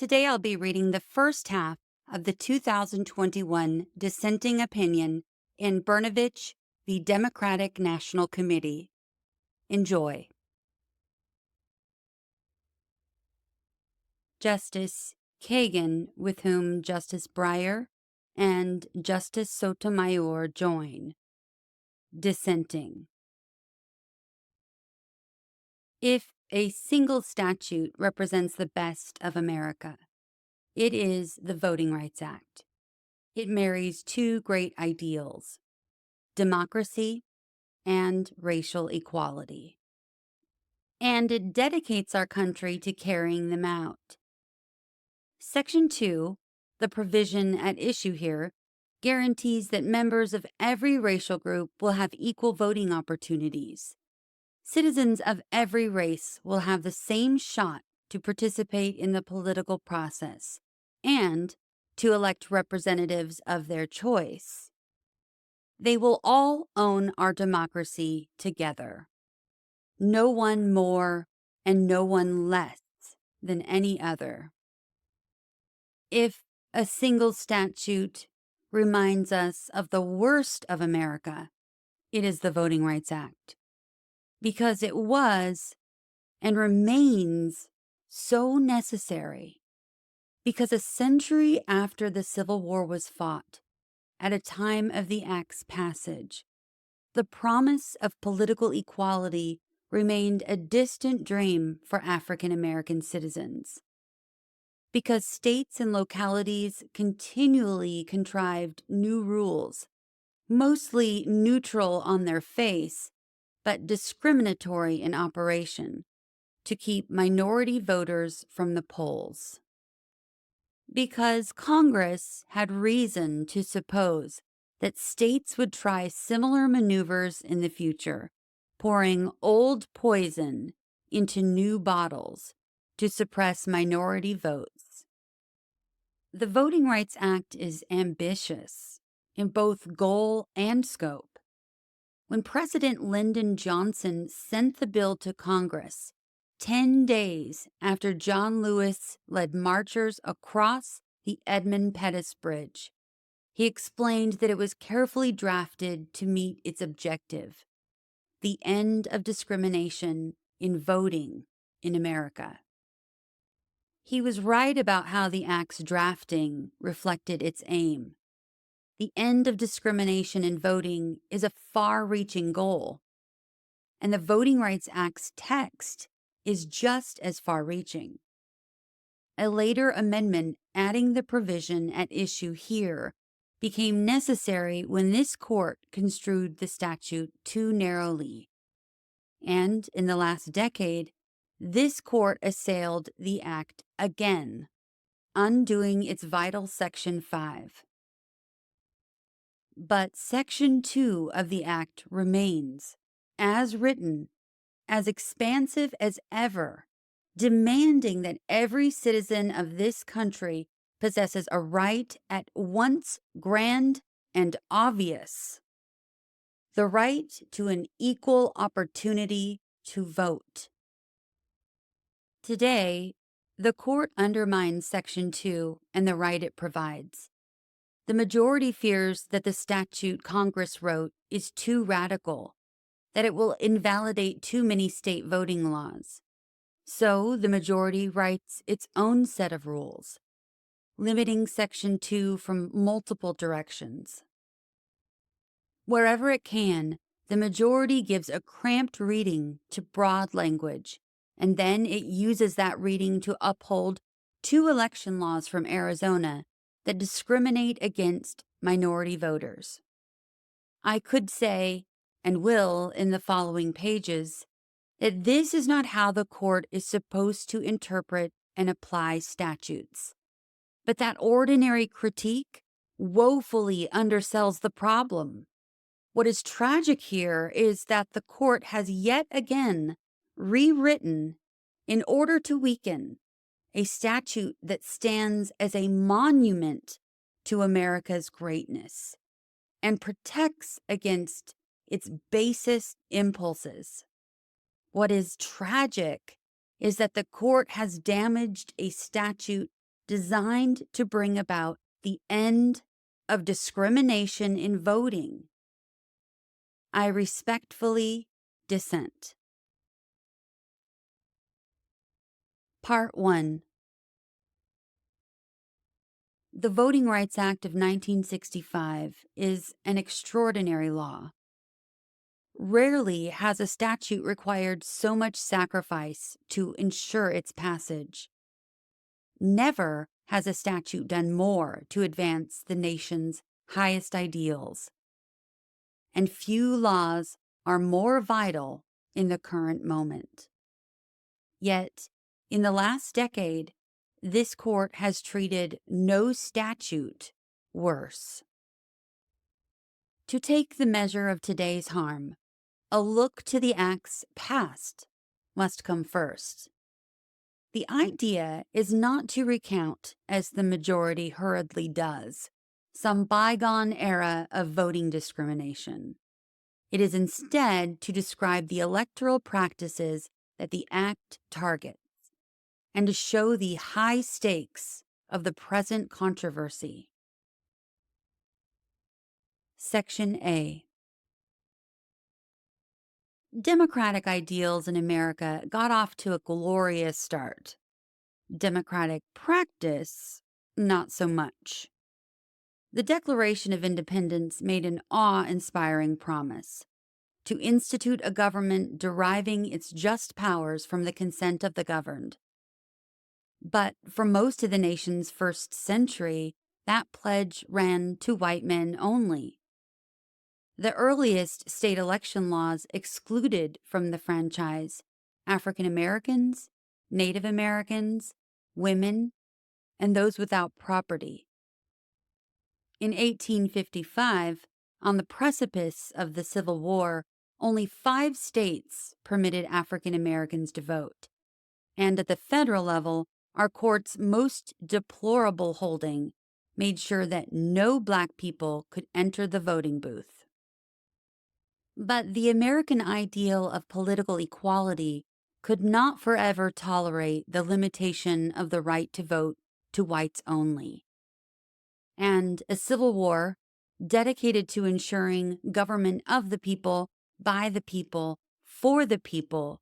Today I'll be reading the first half of the 2021 dissenting opinion in Brnovich v. Democratic National Committee. Enjoy. Justice Kagan, with whom Justice Breyer and Justice Sotomayor join. Dissenting. If a single statute represents the best of America, it is the Voting Rights Act. It marries two great ideals: democracy and racial equality. And it dedicates our country to carrying them out. Section 2, the provision at issue here, guarantees that members of every racial group will have equal voting opportunities. Citizens of every race will have the same shot to participate in the political process and to elect representatives of their choice. They will all own our democracy together. No one more and no one less than any other. If a single statute reminds us of the worst of America, it is the Voting Rights Act, because it was and remains so necessary, because a century after the Civil War was fought, at a time of the Act's passage, the promise of political equality remained a distant dream for African American citizens. Because states and localities continually contrived new rules, mostly neutral on their face, but discriminatory in operation, to keep minority voters from the polls. Because Congress had reason to suppose that states would try similar maneuvers in the future, pouring old poison into new bottles to suppress minority votes. The Voting Rights Act is ambitious in both goal and scope. When President Lyndon Johnson sent the bill to Congress 10 days after John Lewis led marchers across the Edmund Pettus Bridge, he explained that it was carefully drafted to meet its objective: the end of discrimination in voting in America. He was right about how the Act's drafting reflected its aim. The end of discrimination in voting is a far-reaching goal, and the Voting Rights Act's text is just as far-reaching. A later amendment adding the provision at issue here became necessary when this court construed the statute too narrowly. And in the last decade, this court assailed the Act again, undoing its vital Section 5. But Section 2 of the Act remains, as written, as expansive as ever, demanding that every citizen of this country possesses a right at once grand and obvious: the right to an equal opportunity to vote. Today, the court undermines Section 2 and the right it provides. The majority fears that the statute Congress wrote is too radical, that it will invalidate too many state voting laws. So the majority writes its own set of rules, limiting Section 2 from multiple directions. Wherever it can, the majority gives a cramped reading to broad language, and then it uses that reading to uphold two election laws from Arizona that discriminate against minority voters. I could say, and will in the following pages, that this is not how the court is supposed to interpret and apply statutes, but that ordinary critique woefully undersells the problem. What is tragic here is that the court has yet again rewritten, in order to weaken, a statute that stands as a monument to America's greatness and protects against its basest impulses. What is tragic is that the court has damaged a statute designed to bring about the end of discrimination in voting. I respectfully dissent. Part 1. The Voting Rights Act of 1965 is an extraordinary law. Rarely has a statute required so much sacrifice to ensure its passage. Never has a statute done more to advance the nation's highest ideals. And few laws are more vital in the current moment. Yet, in the last decade, this court has treated no statute worse. To take the measure of today's harm, a look to the act's past must come first. The idea is not to recount, as the majority hurriedly does, some bygone era of voting discrimination. It is instead to describe the electoral practices that the act targets and to show the high stakes of the present controversy. Section A. Democratic ideals in America got off to a glorious start. Democratic practice, not so much. The Declaration of Independence made an awe-inspiring promise to institute a government deriving its just powers from the consent of the governed. But for most of the nation's first century, that pledge ran to white men only. The earliest state election laws excluded from the franchise African Americans, Native Americans, women, and those without property. In 1855, on the precipice of the Civil War, only 5 states permitted African Americans to vote. And at the federal level, our court's most deplorable holding made sure that no Black people could enter the voting booth. But the American ideal of political equality could not forever tolerate the limitation of the right to vote to whites only. And a civil war, dedicated to ensuring government of the people, by the people, for the people,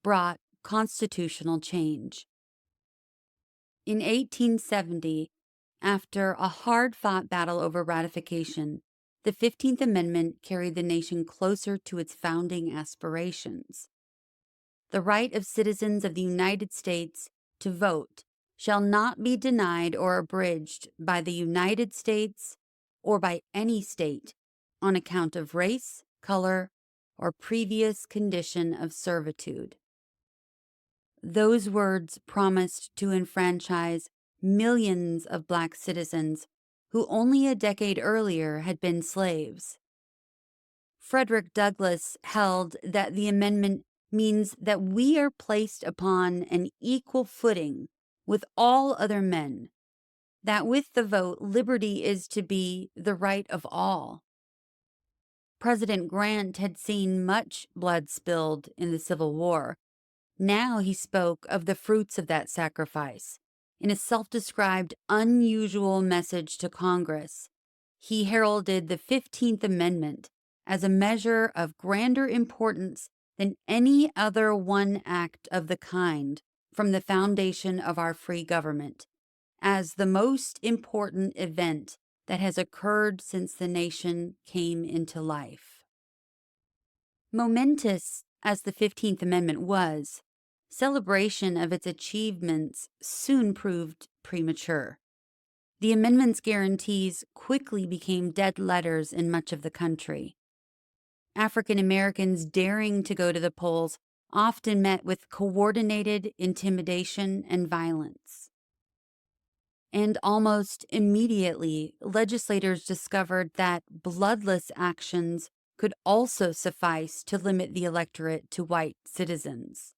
brought constitutional change. In 1870, after a hard-fought battle over ratification, the 15th Amendment carried the nation closer to its founding aspirations. The right of citizens of the United States to vote shall not be denied or abridged by the United States or by any state on account of race, color, or previous condition of servitude. Those words promised to enfranchise millions of Black citizens who only a decade earlier had been slaves. Frederick Douglass held that the amendment means that we are placed upon an equal footing with all other men, that with the vote, liberty is to be the right of all. President Grant had seen much blood spilled in the Civil War. Now he spoke of the fruits of that sacrifice. In a self-described unusual message to Congress, he heralded the 15th Amendment as a measure of grander importance than any other one act of the kind from the foundation of our free government, as the most important event that has occurred since the nation came into life. Momentous as the 15th Amendment was, celebration of its achievements soon proved premature. The amendment's guarantees quickly became dead letters in much of the country. African Americans daring to go to the polls often met with coordinated intimidation and violence. And almost immediately, legislators discovered that bloodless actions could also suffice to limit the electorate to white citizens.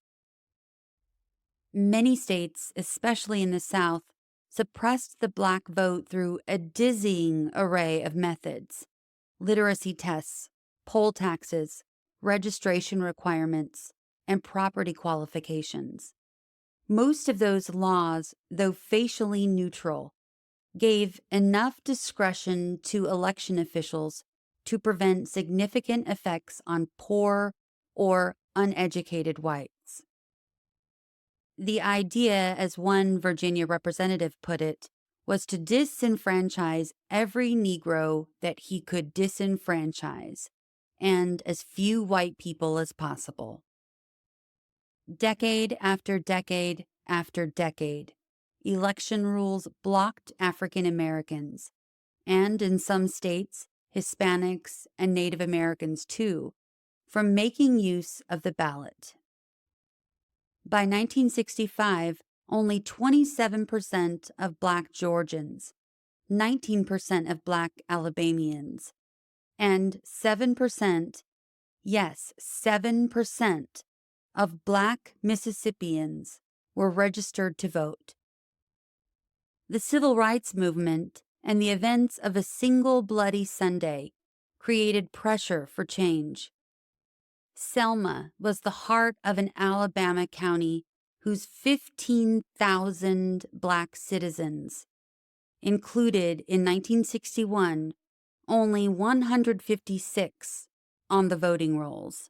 Many states, especially in the South, suppressed the Black vote through a dizzying array of methods: literacy tests, poll taxes, registration requirements, and property qualifications. Most of those laws, though facially neutral, gave enough discretion to election officials to prevent significant effects on poor or uneducated whites. The idea, as one Virginia representative put it, was to disenfranchise every Negro that he could disenfranchise, and as few white people as possible. Decade after decade after decade, election rules blocked African Americans, and in some states, Hispanics and Native Americans too, from making use of the ballot. By 1965, only 27% of Black Georgians, 19% of Black Alabamians, and 7%, yes, 7% of Black Mississippians were registered to vote. The Civil Rights Movement and the events of a single Bloody Sunday created pressure for change. Selma was the heart of an Alabama county whose 15,000 Black citizens included in 1961 only 156 on the voting rolls.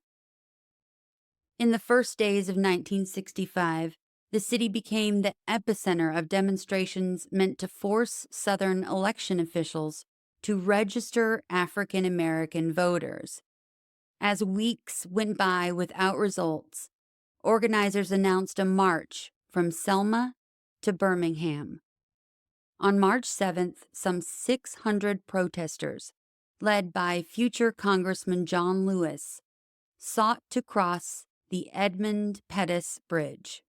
In the first days of 1965, the city became the epicenter of demonstrations meant to force Southern election officials to register African American voters. As weeks went by without results, organizers announced a march from Selma to Birmingham. On March 7th, some 600 protesters, led by future Congressman John Lewis, sought to cross the Edmund Pettus Bridge.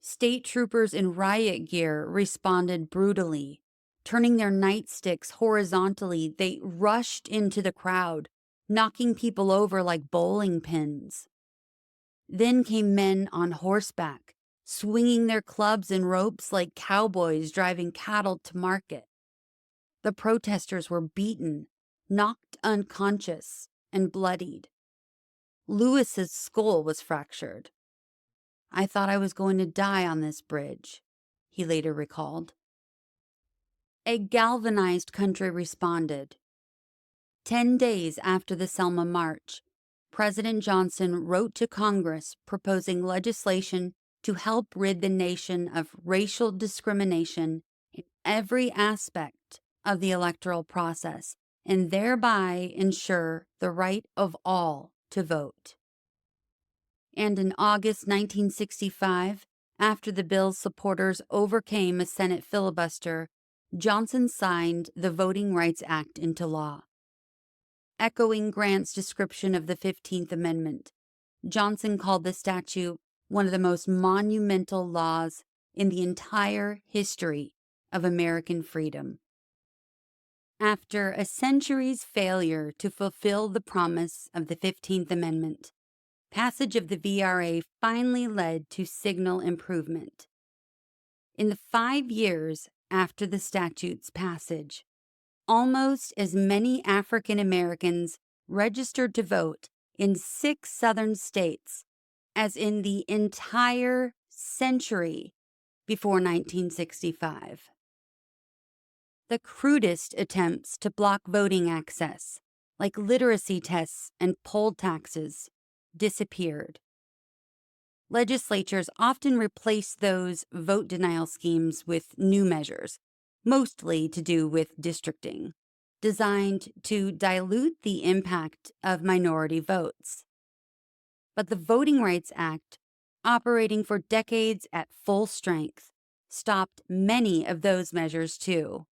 State troopers in riot gear responded brutally. Turning their nightsticks horizontally, they rushed into the crowd, knocking people over like bowling pins. Then came men on horseback, swinging their clubs and ropes like cowboys driving cattle to market. The protesters were beaten, knocked unconscious, and bloodied. Lewis's skull was fractured. "I thought I was going to die on this bridge," he later recalled. A galvanized country responded. 10 days after the Selma March, President Johnson wrote to Congress proposing legislation to help rid the nation of racial discrimination in every aspect of the electoral process and thereby ensure the right of all to vote. And in August 1965, after the bill's supporters overcame a Senate filibuster, Johnson signed the Voting Rights Act into law. Echoing Grant's description of the 15th Amendment, Johnson called the statute one of the most monumental laws in the entire history of American freedom. After a century's failure to fulfill the promise of the 15th Amendment, passage of the VRA finally led to signal improvement. In the 5 years after the statute's passage, almost as many African Americans registered to vote in 6 southern states as in the entire century before 1965. The crudest attempts to block voting access, like literacy tests and poll taxes, disappeared. Legislatures often replaced those vote denial schemes with new measures, mostly to do with districting, designed to dilute the impact of minority votes. But the Voting Rights Act, operating for decades at full strength, stopped many of those measures too.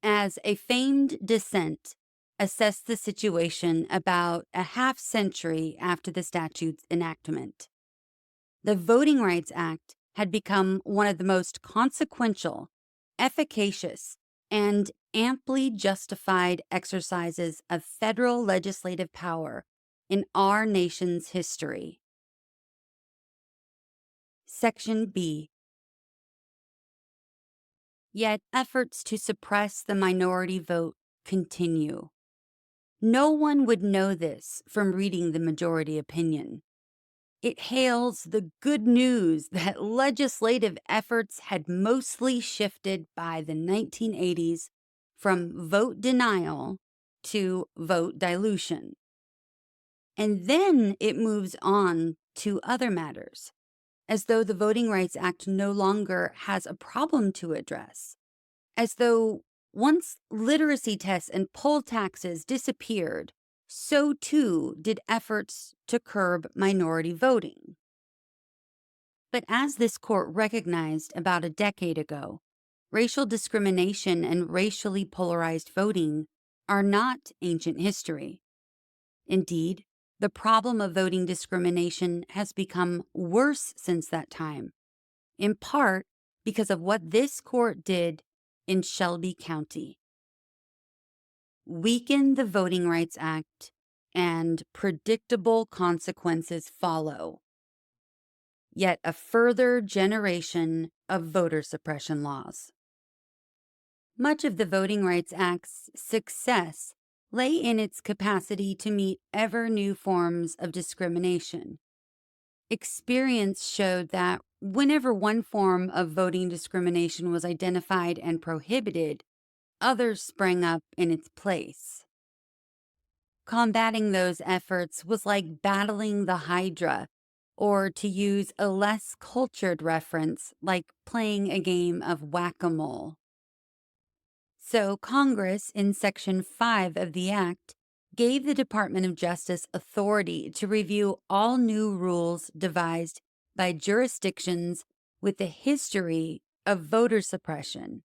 As a famed Dissent assessed the situation about a half-century after the statute's enactment, the Voting Rights Act had become one of the most consequential, efficacious, and amply justified exercises of federal legislative power in our nation's history. Section B. Yet efforts to suppress the minority vote continue. No one would know this from reading the majority opinion. It hails the good news that legislative efforts had mostly shifted by the 1980s from vote denial to vote dilution. And then it moves on to other matters, as though the Voting Rights Act no longer has a problem to address, as though once literacy tests and poll taxes disappeared, so too did efforts to curb minority voting. But as this court recognized about a decade ago, racial discrimination and racially polarized voting are not ancient history. Indeed, the problem of voting discrimination has become worse since that time, in part because of what this court did in Shelby County. Weaken the Voting Rights Act, and predictable consequences follow. Yet a further generation of voter suppression laws. Much of the Voting Rights Act's success lay in its capacity to meet ever new forms of discrimination. Experience showed that whenever one form of voting discrimination was identified and prohibited, others sprang up in its place. Combating those efforts was like battling the Hydra, or to use a less cultured reference, like playing a game of whack-a-mole. So Congress, in Section 5 of the Act, gave the Department of Justice authority to review all new rules devised by jurisdictions with a history of voter suppression,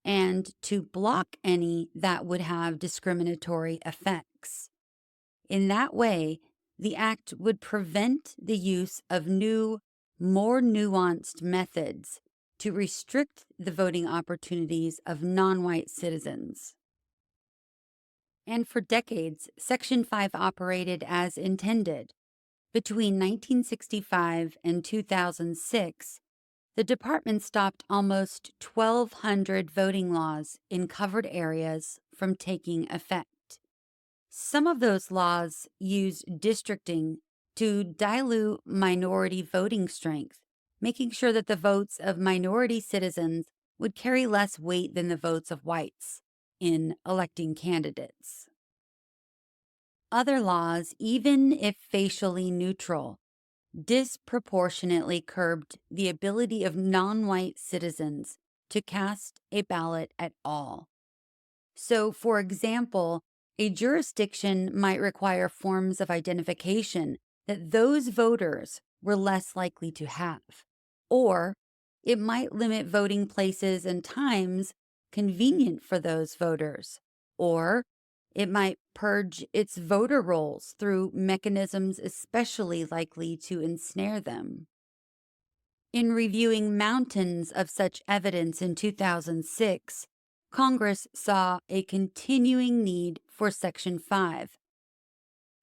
and to block any that would have discriminatory effects. In that way, the Act would prevent the use of new, more nuanced methods to restrict the voting opportunities of non-white citizens. And for decades, Section 5 operated as intended. Between 1965 and 2006, the department stopped almost 1,200 voting laws in covered areas from taking effect. Some of those laws used districting to dilute minority voting strength, making sure that the votes of minority citizens would carry less weight than the votes of whites in electing candidates. Other laws, even if facially neutral, disproportionately curbed the ability of non-white citizens to cast a ballot at all. So, for example, a jurisdiction might require forms of identification that those voters were less likely to have, or it might limit voting places and times convenient for those voters, or it might purge its voter rolls through mechanisms especially likely to ensnare them. In reviewing mountains of such evidence in 2006, Congress saw a continuing need for Section 5.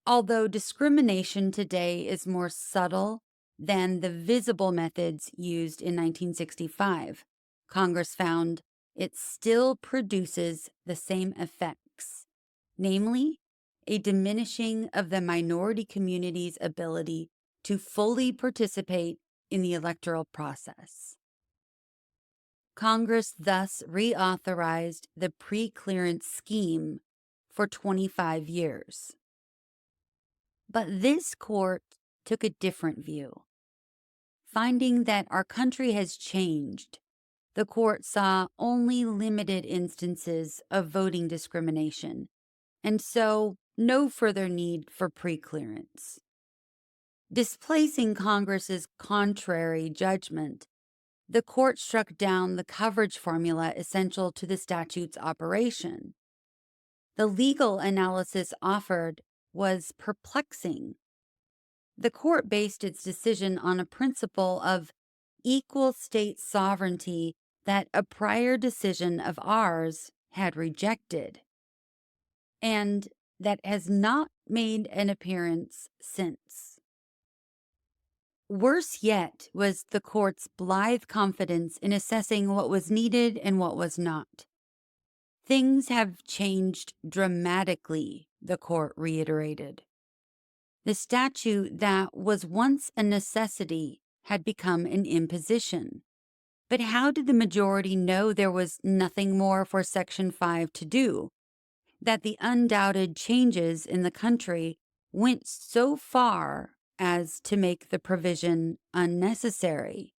Although discrimination today is more subtle than the visible methods used in 1965, Congress found it still produces the same effects, namely, a diminishing of the minority community's ability to fully participate in the electoral process. Congress thus reauthorized the pre-clearance scheme for 25 years. But this court took a different view. Finding that our country has changed, the court saw only limited instances of voting discrimination, and so no further need for pre-clearance. Displacing Congress's contrary judgment, the court struck down the coverage formula essential to the statute's operation. The legal analysis offered was perplexing. The court based its decision on a principle of equal state sovereignty that a prior decision of ours had rejected, and that has not made an appearance since. Worse yet was the court's blithe confidence in assessing what was needed and what was not. Things have changed dramatically, the court reiterated. The statute that was once a necessity had become an imposition. But how did the majority know there was nothing more for Section 5 to do? That the undoubted changes in the country went so far as to make the provision unnecessary?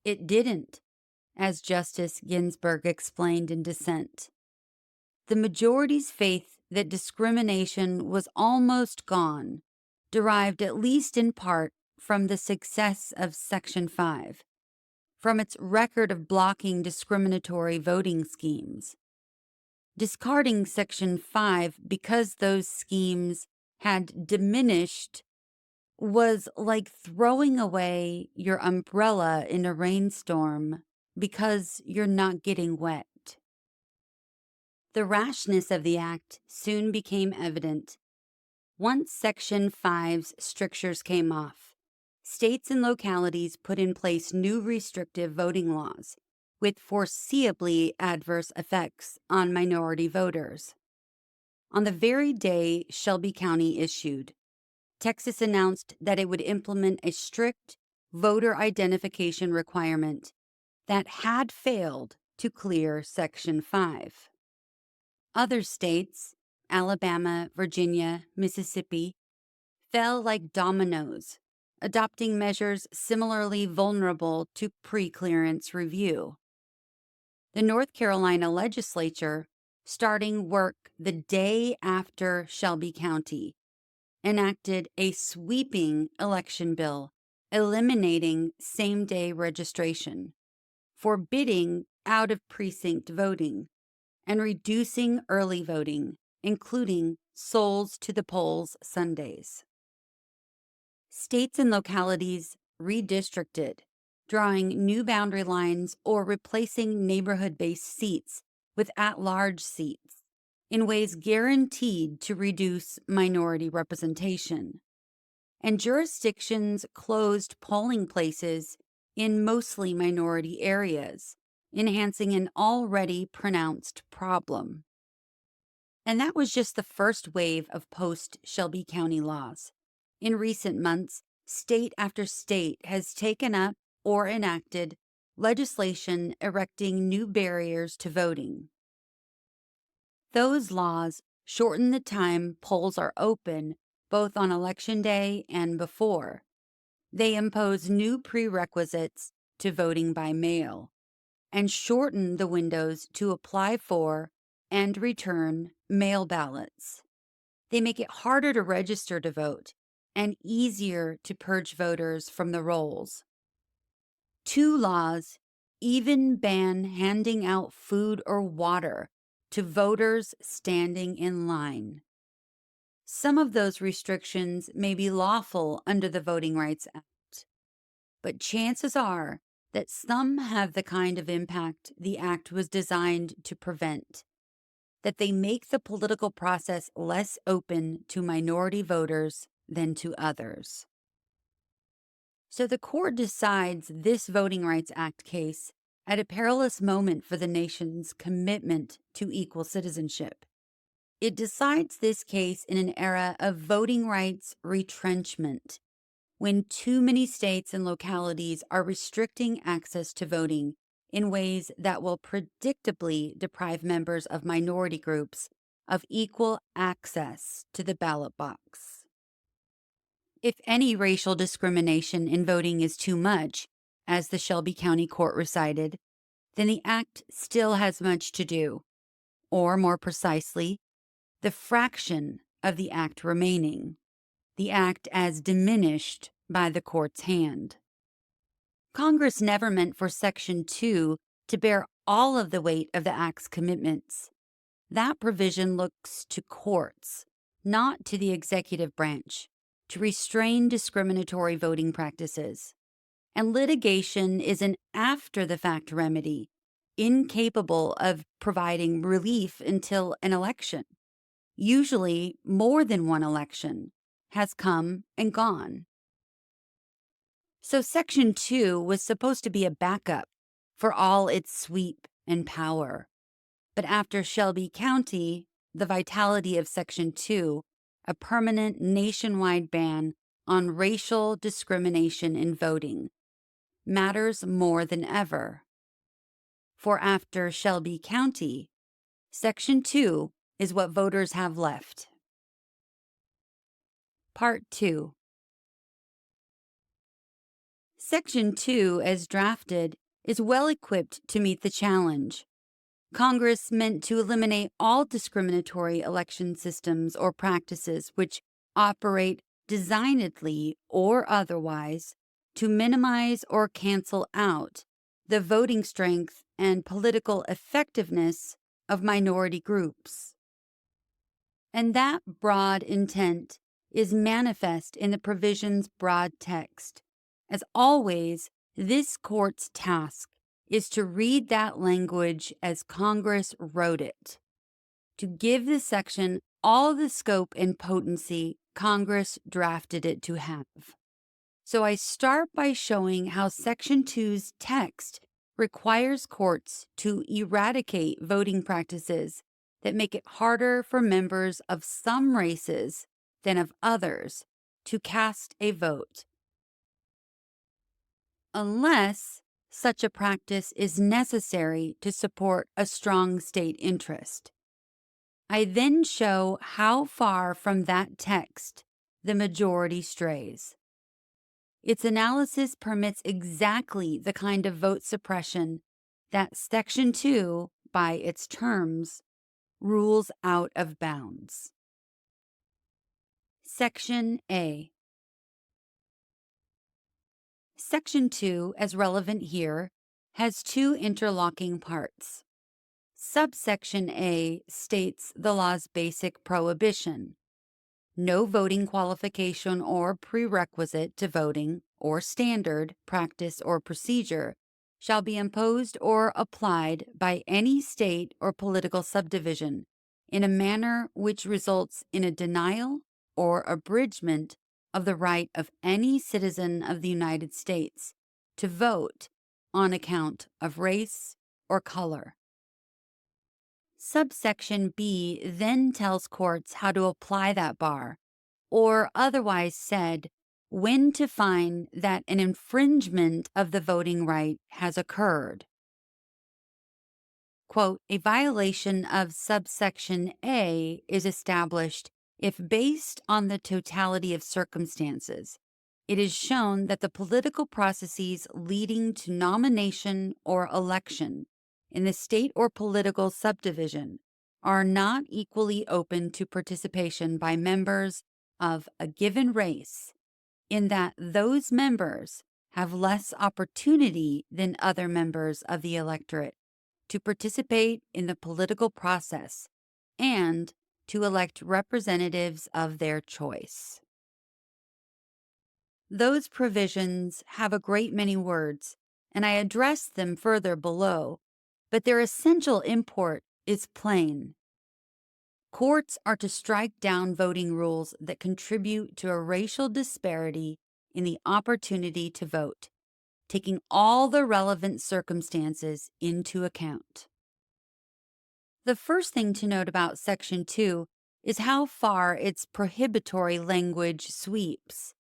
It didn't, as Justice Ginsburg explained in Dissent. The majority's faith that discrimination was almost gone derived at least in part from the success of Section 5, from its record of blocking discriminatory voting schemes. Discarding Section 5 because those schemes had diminished was like throwing away your umbrella in a rainstorm because you're not getting wet. The rashness of the act soon became evident. Once Section 5's strictures came off, states and localities put in place new restrictive voting laws with foreseeably adverse effects on minority voters. On the very day Shelby County issued, Texas announced that it would implement a strict voter identification requirement that had failed to clear Section 5. Other states, Alabama, Virginia, Mississippi, fell like dominoes, adopting measures similarly vulnerable to pre-clearance review. The North Carolina legislature, starting work the day after Shelby County, enacted a sweeping election bill eliminating same-day registration, forbidding out-of-precinct voting, and reducing early voting, including souls to the polls Sundays. States and localities redistricted, drawing new boundary lines or replacing neighborhood-based seats with at-large seats in ways guaranteed to reduce minority representation. And jurisdictions closed polling places in mostly minority areas, enhancing an already pronounced problem. And that was just the first wave of post-Shelby County laws. In recent months, state after state has taken up or enacted legislation erecting new barriers to voting. Those laws shorten the time polls are open both on Election Day and before. They impose new prerequisites to voting by mail and shorten the windows to apply for and return mail ballots. They make it harder to register to vote and easier to purge voters from the rolls. Two laws even ban handing out food or water to voters standing in line. Some of those restrictions may be lawful under the Voting Rights Act, but chances are that some have the kind of impact the act was designed to prevent, that they make the political process less open to minority voters than to others. So the court decides this Voting Rights Act case at a perilous moment for the nation's commitment to equal citizenship. It decides this case in an era of voting rights retrenchment, when too many states and localities are restricting access to voting in ways that will predictably deprive members of minority groups of equal access to the ballot box. If any racial discrimination in voting is too much, as the Shelby County Court recited, then the act still has much to do, or more precisely, the fraction of the act remaining, the act as diminished by the court's hand. Congress never meant for Section 2 to bear all of the weight of the act's commitments. That provision looks to courts, not to the executive branch, to restrain discriminatory voting practices. And litigation is an after-the-fact remedy, incapable of providing relief until an election, usually more than one election, has come and gone. So Section 2 was supposed to be a backup for all its sweep and power. But after Shelby County, the vitality of Section 2 a permanent nationwide ban on racial discrimination in voting matters more than ever. For after Shelby County, Section 2 is what voters have left. Part 2. Section 2, as drafted, is well equipped to meet the challenge. Congress meant to eliminate all discriminatory election systems or practices which operate designedly or otherwise to minimize or cancel out the voting strength and political effectiveness of minority groups. And that broad intent is manifest in the provision's broad text. As always, this court's task is to read that language as Congress wrote it, to give the section all the scope and potency Congress drafted it to have. So I start by showing how Section 2's text requires courts to eradicate voting practices that make it harder for members of some races than of others to cast a vote, unless such a practice is necessary to support a strong state interest. I then show how far from that text the majority strays. Its analysis permits exactly the kind of vote suppression that Section 2, by its terms, rules out of bounds. Section A. Section 2, as relevant here, has two interlocking parts. Subsection A states the law's basic prohibition. No voting qualification or prerequisite to voting, or standard, practice, or procedure shall be imposed or applied by any state or political subdivision in a manner which results in a denial or abridgment of the right of any citizen of the United States to vote on account of race or color. Subsection B then tells courts how to apply that bar, or otherwise said, when to find that an infringement of the voting right has occurred. Quote, a violation of subsection A is established if, based on the totality of circumstances, it is shown that the political processes leading to nomination or election in the state or political subdivision are not equally open to participation by members of a given race, in that those members have less opportunity than other members of the electorate to participate in the political process and to elect representatives of their choice. Those provisions have a great many words, and I address them further below, but their essential import is plain. Courts are to strike down voting rules that contribute to a racial disparity in the opportunity to vote, taking all the relevant circumstances into account. The first thing to note about Section 2 is how far its prohibitory language sweeps.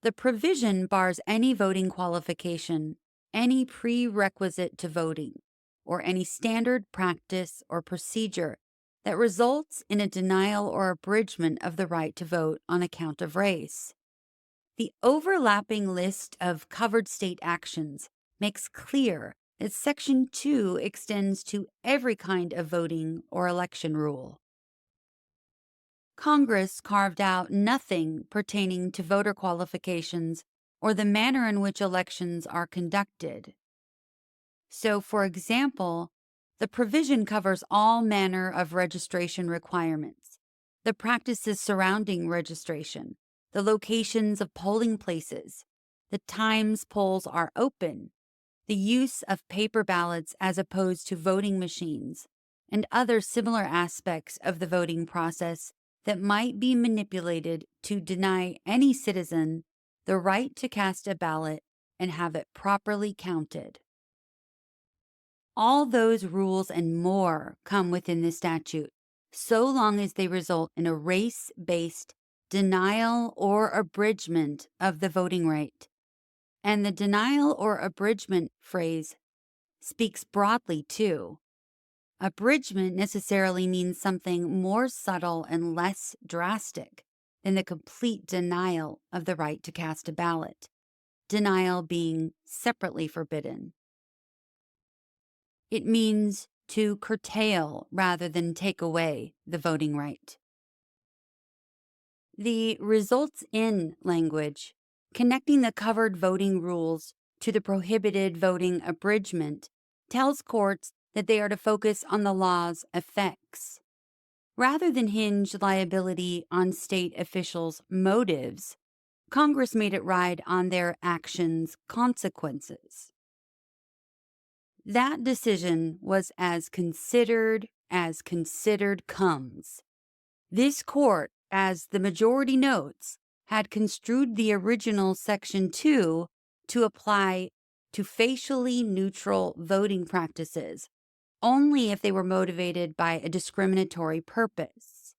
The provision bars any voting qualification, any prerequisite to voting, or any standard practice or procedure that results in a denial or abridgment of the right to vote on account of race. The overlapping list of covered state actions makes clear that Section 2 extends to every kind of voting or election rule. Congress carved out nothing pertaining to voter qualifications or the manner in which elections are conducted. So, for example, the provision covers all manner of registration requirements, the practices surrounding registration, the locations of polling places, the times polls are open, the use of paper ballots as opposed to voting machines, and other similar aspects of the voting process that might be manipulated to deny any citizen the right to cast a ballot and have it properly counted. All those rules and more come within the statute, so long as they result in a race-based denial or abridgment of the voting right. And the denial or abridgment phrase speaks broadly too. Abridgment necessarily means something more subtle and less drastic than the complete denial of the right to cast a ballot, denial being separately forbidden. It means to curtail rather than take away the voting right. The results in language, connecting the covered voting rules to the prohibited voting abridgment, tells courts that they are to focus on the law's effects. Rather than hinge liability on state officials' motives, Congress made it ride on their actions' consequences. That decision was as considered comes. This court, as the majority notes, had construed the original Section 2 to apply to facially neutral voting practices only if they were motivated by a discriminatory purpose.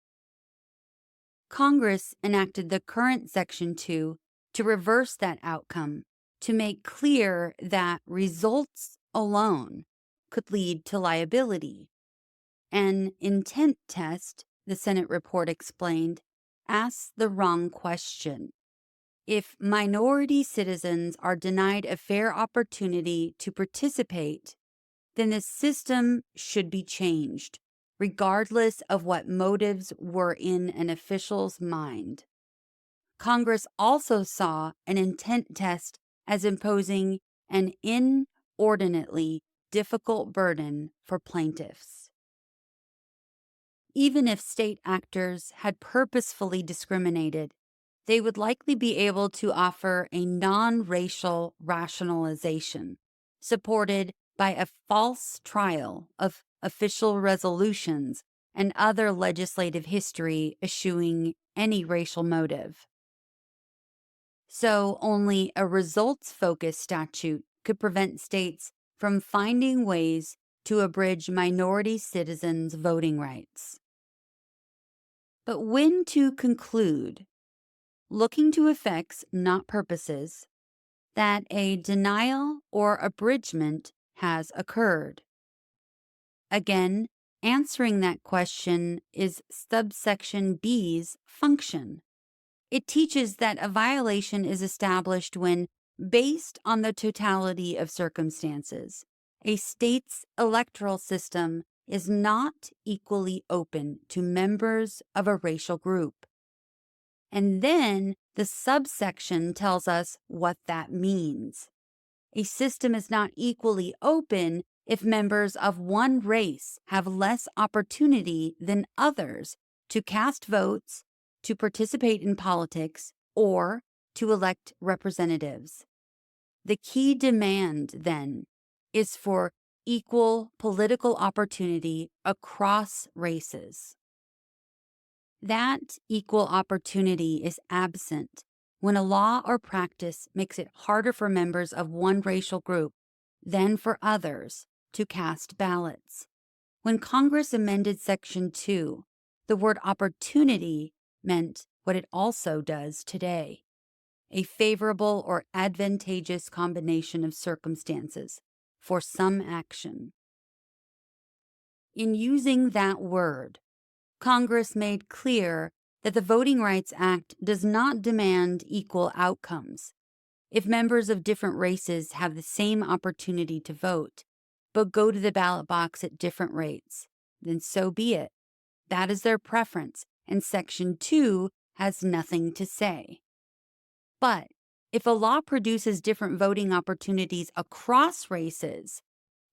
Congress enacted the current Section 2 to reverse that outcome, to make clear that results alone could lead to liability. An intent test, the Senate report explained, asks the wrong question. If minority citizens are denied a fair opportunity to participate, then the system should be changed, regardless of what motives were in an official's mind. Congress also saw an intent test as imposing an inordinately difficult burden for plaintiffs. Even if state actors had purposefully discriminated, they would likely be able to offer a non-racial rationalization, supported by a false trial of official resolutions and other legislative history eschewing any racial motive. So only a results-focused statute could prevent states from finding ways to abridge minority citizens' voting rights. But when to conclude, looking to effects, not purposes, that a denial or abridgment has occurred? Again, answering that question is subsection B's function. It teaches that a violation is established when, based on the totality of circumstances, a state's electoral system is not equally open to members of a racial group. And then the subsection tells us what that means. A system is not equally open if members of one race have less opportunity than others to cast votes, to participate in politics, or to elect representatives. The key demand, then, is for equal political opportunity across races. That equal opportunity is absent when a law or practice makes it harder for members of one racial group than for others to cast ballots. When Congress amended Section 2, the word opportunity meant what it also does today: a favorable or advantageous combination of circumstances for some action. In using that word, Congress made clear that the Voting Rights Act does not demand equal outcomes. If members of different races have the same opportunity to vote, but go to the ballot box at different rates, then so be it. That is their preference, and Section 2 has nothing to say. But if a law produces different voting opportunities across races,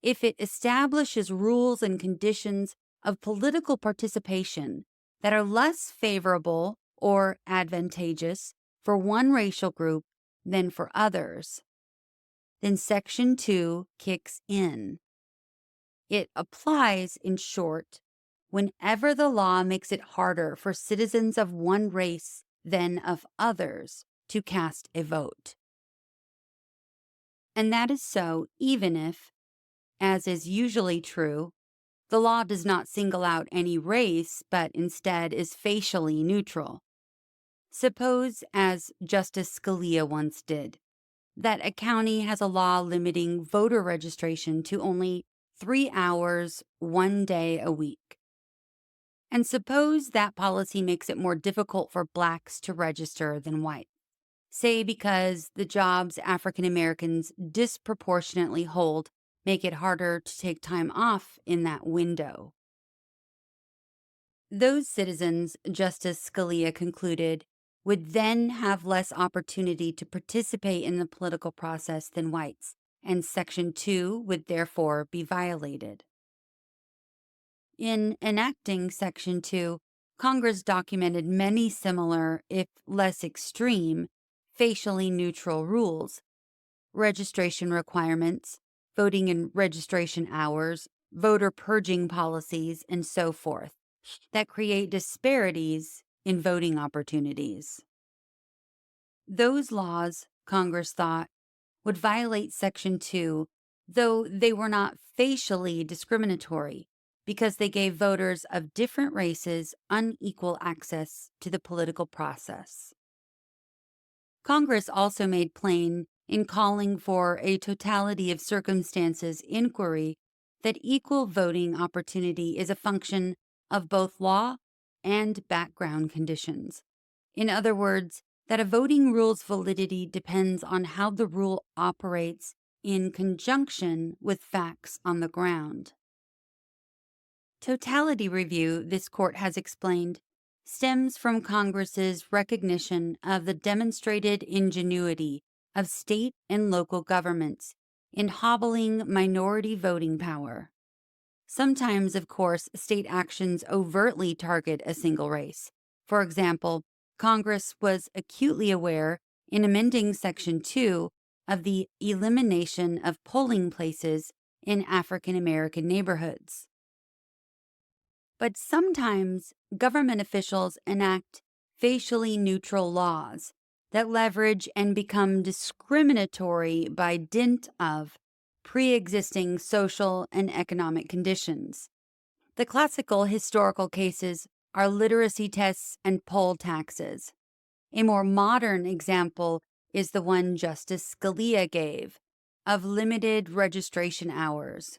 if it establishes rules and conditions of political participation that are less favorable or advantageous for one racial group than for others, then Section 2 kicks in. It applies, in short, whenever the law makes it harder for citizens of one race than of others to cast a vote. And that is so even if, as is usually true, The law does not single out any race, but instead is facially neutral. Suppose, as Justice Scalia once did, that a county has a law limiting voter registration to only 3 hours, 1 day a week. And suppose that policy makes it more difficult for Blacks to register than whites, say because the jobs African Americans disproportionately hold make it harder to take time off in that window. Those citizens, Justice Scalia concluded, would then have less opportunity to participate in the political process than whites, and Section 2 would therefore be violated. In enacting Section 2, Congress documented many similar, if less extreme, facially neutral rules: registration requirements, voting and registration hours, voter purging policies, and so forth, that create disparities in voting opportunities. Those laws, Congress thought, would violate Section 2, though they were not facially discriminatory, because they gave voters of different races unequal access to the political process. Congress also made plain, in calling for a totality of circumstances inquiry, that equal voting opportunity is a function of both law and background conditions. In other words, that a voting rule's validity depends on how the rule operates in conjunction with facts on the ground. Totality review, this court has explained, stems from Congress's recognition of the demonstrated ingenuity of state and local governments in hobbling minority voting power. Sometimes, of course, state actions overtly target a single race. For example, Congress was acutely aware, in amending Section 2, of the elimination of polling places in African American neighborhoods. But sometimes government officials enact facially neutral laws that leverage and become discriminatory by dint of pre-existing social and economic conditions. The classical historical cases are literacy tests and poll taxes. A more modern example is the one Justice Scalia gave, of limited registration hours.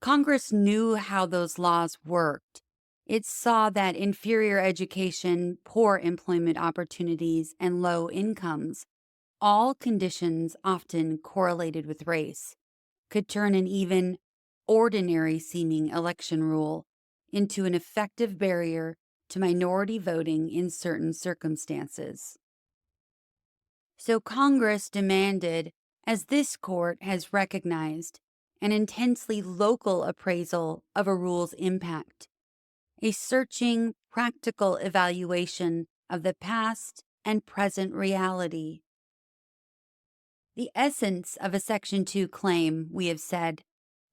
Congress knew how those laws worked. It saw that inferior education, poor employment opportunities, and low incomes, all conditions often correlated with race, could turn an even ordinary-seeming election rule into an effective barrier to minority voting in certain circumstances. So Congress demanded, as this court has recognized, an intensely local appraisal of a rule's impact, a searching, practical evaluation of the past and present reality. The essence of a Section 2 claim, we have said,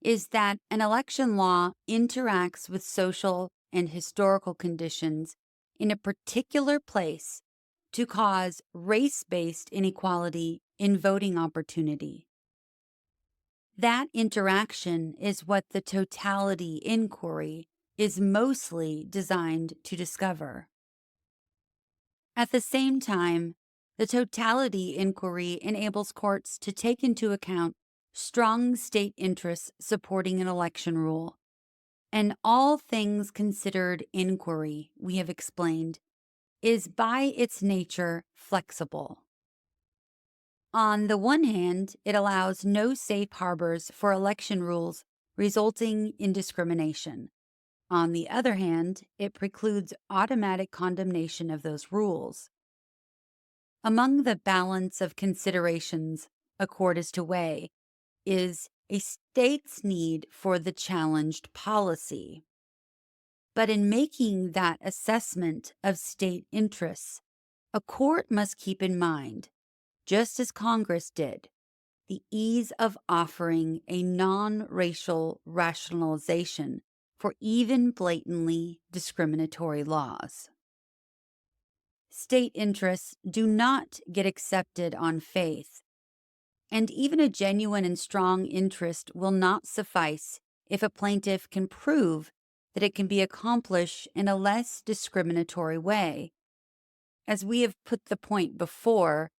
is that an election law interacts with social and historical conditions in a particular place to cause race-based inequality in voting opportunity. That interaction is what the totality inquiry is mostly designed to discover. At the same time, the totality inquiry enables courts to take into account strong state interests supporting an election rule. An all things considered inquiry, we have explained, is by its nature flexible. On the one hand, it allows no safe harbors for election rules resulting in discrimination. On the other hand, it precludes automatic condemnation of those rules. Among the balance of considerations a court is to weigh is a state's need for the challenged policy. But in making that assessment of state interests, a court must keep in mind, just as Congress did, the ease of offering a non-racial rationalization for even blatantly discriminatory laws. State interests do not get accepted on faith, and even a genuine and strong interest will not suffice if a plaintiff can prove that it can be accomplished in a less discriminatory way. As we have put the point before,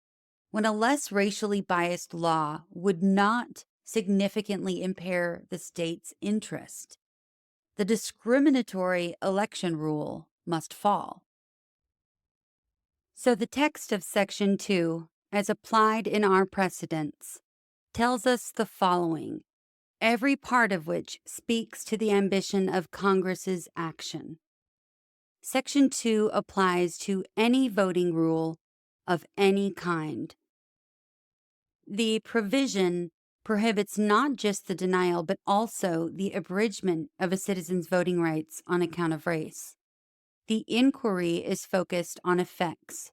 when a less racially biased law would not significantly impair the state's interest, the discriminatory election rule must fall. So the text of Section 2, as applied in our precedents, tells us the following, every part of which speaks to the ambition of Congress's action. Section 2 applies to any voting rule of any kind. The provision prohibits not just the denial, but also the abridgment of a citizen's voting rights on account of race. The inquiry is focused on effects.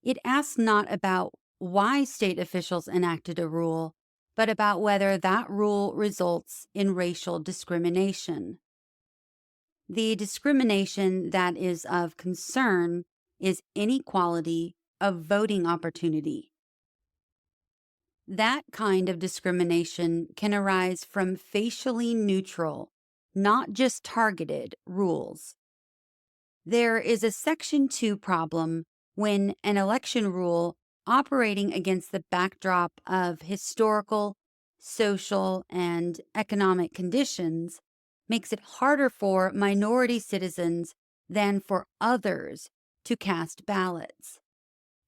It asks not about why state officials enacted a rule, but about whether that rule results in racial discrimination. The discrimination that is of concern is inequality of voting opportunity. That kind of discrimination can arise from facially neutral, not just targeted, rules. There is a Section 2 problem when an election rule operating against the backdrop of historical, social, and economic conditions makes it harder for minority citizens than for others to cast ballots.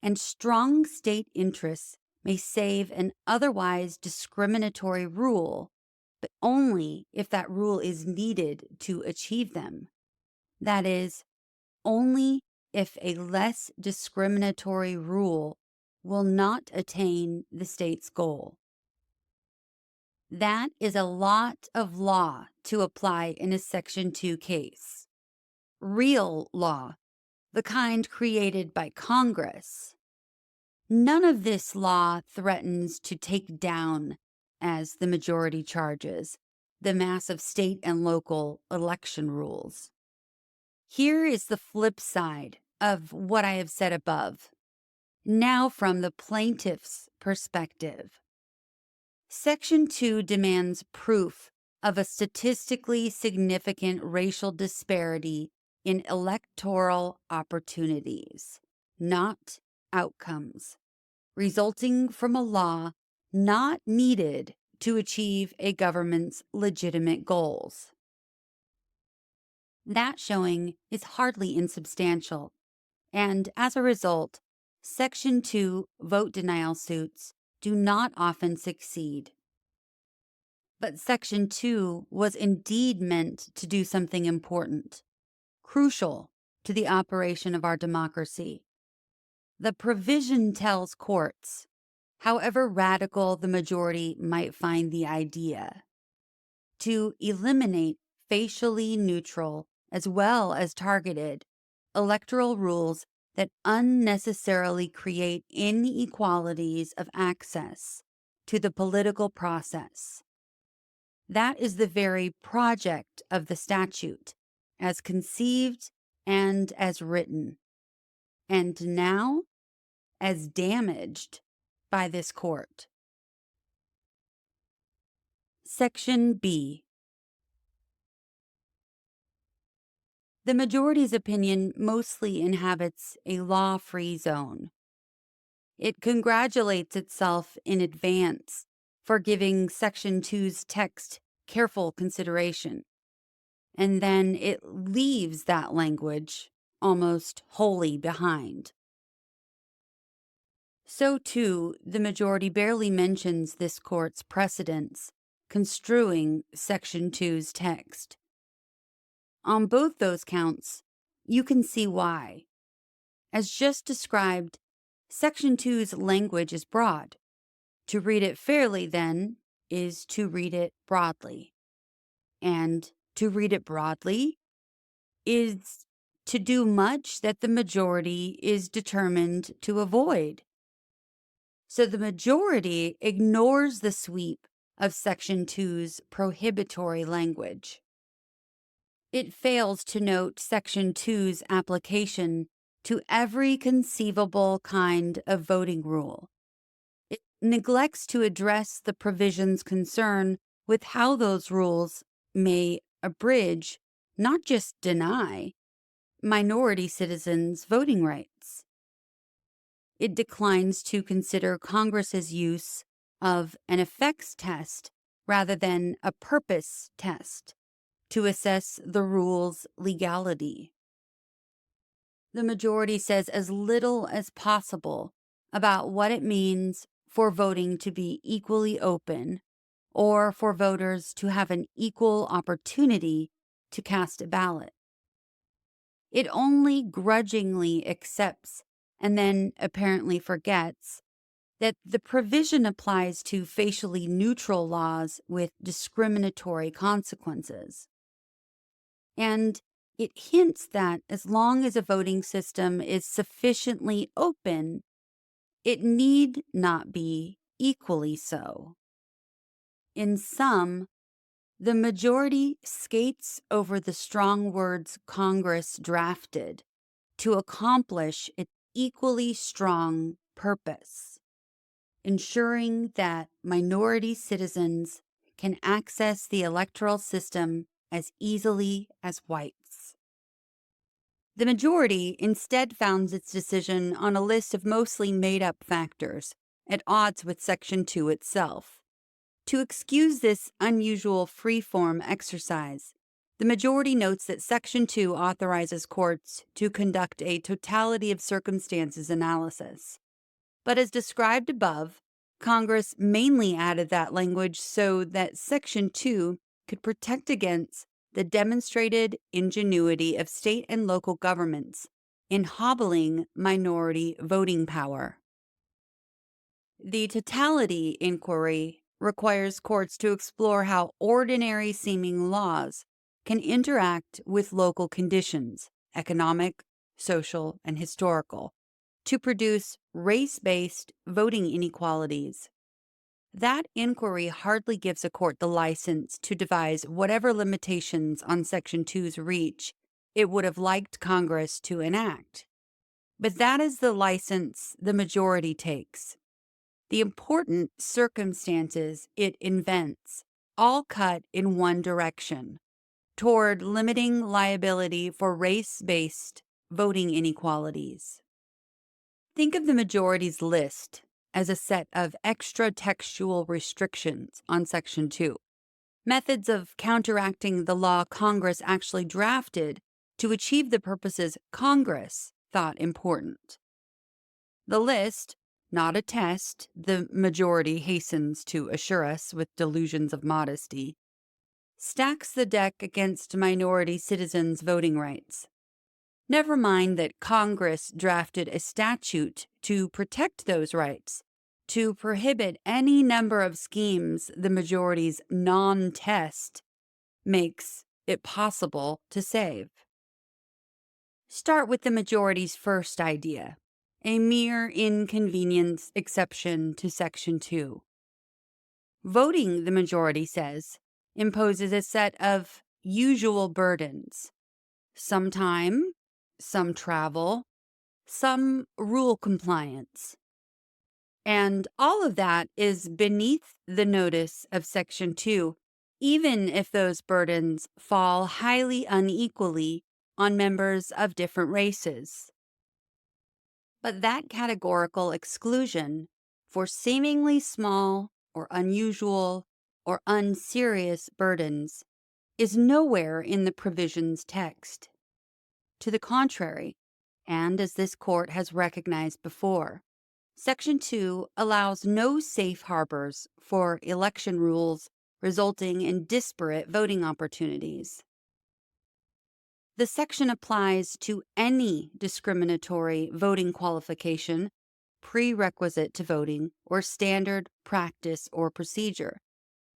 And strong state interests may save an otherwise discriminatory rule, but only if that rule is needed to achieve them. That is, only if a less discriminatory rule will not attain the state's goal. That is a lot of law to apply in a Section 2 case. Real law, the kind created by Congress. None of this law threatens to take down, as the majority charges, the massive state and local election rules. Here is the flip side of what I have said above. Now, from the plaintiff's perspective. Section 2 demands proof of a statistically significant racial disparity in electoral opportunities, not outcomes, resulting from a law not needed to achieve a government's legitimate goals. That showing is hardly insubstantial, and as a result, Section 2 vote denial suits do not often succeed. But Section 2 was indeed meant to do something important, crucial to the operation of our democracy. The provision tells courts, however radical the majority might find the idea, to eliminate facially neutral as well as targeted electoral rules that unnecessarily create inequalities of access to the political process. That is the very project of the statute, as conceived and as written, and now as damaged by this court. Section B. The majority's opinion mostly inhabits a law-free zone. It congratulates itself in advance for giving Section 2's text careful consideration, and then it leaves that language almost wholly behind. So, too, the majority barely mentions this court's precedents construing Section 2's text. On both those counts, you can see why. As just described, Section 2's language is broad. To read it fairly, then, is to read it broadly. And to read it broadly is to do much that the majority is determined to avoid. So the majority ignores the sweep of Section 2's prohibitory language. It fails to note Section 2's application to every conceivable kind of voting rule. It neglects to address the provision's concern with how those rules may abridge, not just deny, minority citizens' voting rights. It declines to consider Congress's use of an effects test rather than a purpose test to assess the rule's legality. The majority says as little as possible about what it means for voting to be equally open or for voters to have an equal opportunity to cast a ballot. It only grudgingly accepts and then apparently forgets that the provision applies to facially neutral laws with discriminatory consequences. And it hints that as long as a voting system is sufficiently open, it need not be equally so. In sum, the majority skates over the strong words Congress drafted to accomplish its equally strong purpose, ensuring that minority citizens can access the electoral system as easily as whites. The majority instead founds its decision on a list of mostly made-up factors, at odds with Section 2 itself. To excuse this unusual free-form exercise, the majority notes that Section 2 authorizes courts to conduct a totality of circumstances analysis. But as described above, Congress mainly added that language so that Section 2 could protect against the demonstrated ingenuity of state and local governments in hobbling minority voting power. The totality inquiry requires courts to explore how ordinary seeming laws can interact with local conditions, economic, social, and historical, to produce race-based voting inequalities. That inquiry hardly gives a court the license to devise whatever limitations on Section 2's reach it would have liked Congress to enact. But that is the license the majority takes. The important circumstances it invents all cut in one direction, toward limiting liability for race-based voting inequalities. Think of the majority's list as a set of extra-textual restrictions on Section 2, methods of counteracting the law Congress actually drafted to achieve the purposes Congress thought important. The list, not a test, the majority hastens to assure us with delusions of modesty, stacks the deck against minority citizens' voting rights. Never mind that Congress drafted a statute to protect those rights, to prohibit any number of schemes the majority's non-test makes it possible to save. Start with the majority's first idea, a mere inconvenience exception to Section 2. Voting, the majority says, imposes a set of usual burdens. Some time, some travel, some rule compliance. And all of that is beneath the notice of Section 2, even if those burdens fall highly unequally on members of different races. But that categorical exclusion for seemingly small or unusual or unserious burdens is nowhere in the provision's text. To the contrary, and as this court has recognized before, Section 2 allows no safe harbors for election rules resulting in disparate voting opportunities. The section applies to any discriminatory voting qualification, prerequisite to voting, or standard practice or procedure,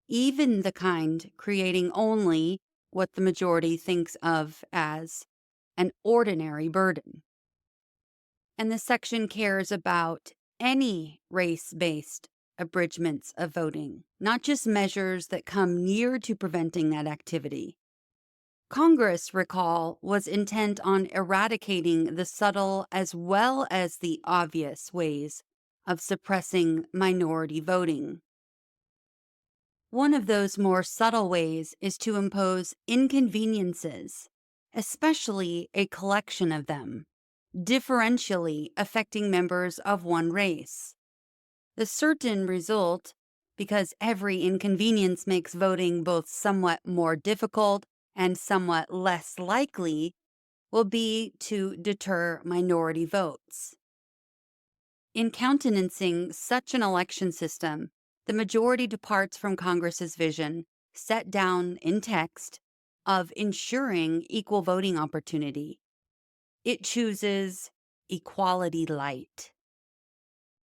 even the kind creating only what the majority thinks of as an ordinary burden. And the section cares about any race-based abridgments of voting, not just measures that come near to preventing that activity. Congress, recall, was intent on eradicating the subtle as well as the obvious ways of suppressing minority voting. One of those more subtle ways is to impose inconveniences, especially a collection of them, differentially affecting members of one race. The certain result, because every inconvenience makes voting both somewhat more difficult and somewhat less likely, will be to deter minority votes. In countenancing such an election system, the majority departs from Congress's vision, set down in text, of ensuring equal voting opportunity. It chooses equality light.